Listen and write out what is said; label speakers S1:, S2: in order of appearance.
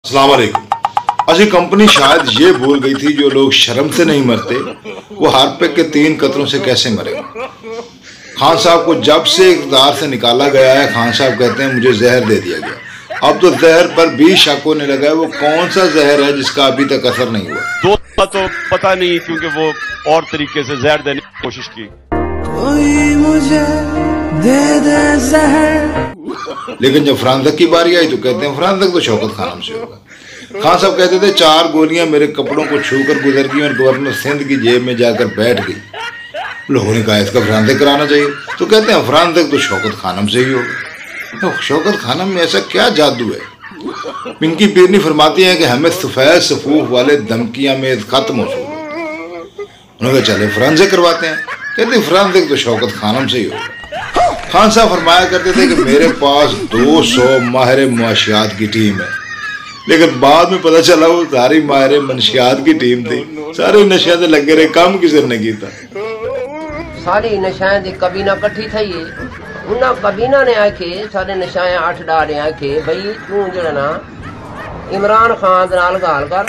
S1: अस्सलाम वालेकुम। अजी कंपनी शायद ये भूल गई थी जो लोग शर्म से नहीं मरते वो हार्पिक के 3 कतरों से कैसे मरेंगे। खान साहब को जब से इक़्तिदार से निकाला गया है, खान साहब कहते हैं मुझे जहर दे दिया गया। अब तो जहर पर भी शक होने लगा है, वो कौन सा जहर है जिसका अभी तक असर नहीं हुआ।
S2: दो तो पता नहीं, क्योंकि वो और तरीके से जहर देने की कोशिश की।
S3: कोई मुझे दे दे जहर।
S1: लेकिन जब फरांदक की बारी आई तो कहते हैं फरांदक तो शौकत खानम से होगा। खान साहब कहते थे 4 गोलियां मेरे कपड़ों को छूकर गुजर गई और गवर्नर सिंध की जेब में जाकर बैठ गई। लोगों ने कहा इसका फरांदक कराना चाहिए, तो कहते हैं फरांदक तो शौकत खानम से ही होगा। तो शौकत खानम में ऐसा क्या जादू है। पिंकी पीरनी फरमाती हैं कि हमें सफेद सफूफ वाले धमकियां में खत मौसूल। उन्होंने कहा चले फरांदक करवाते हैं, कहते फरांदक तो शौकत खानम से ही होगा। खान साहब फरमाया करते थे कि मेरे पास 200 माहिर मुआशियात की टीम है, लेकिन बाद में पता चला वो सारी माहिर मनशियात की टीम थी। सारे नशे से लगे रहे, काम किसी ने किया।
S4: सारी नशाएं दी कबीना कट्ठी थई है। उन्ना कबीना ने आखे सारे नशाएं 8 डाले आखे भाई तू जड़ा ना इमरान खान दे नाल गाल कर।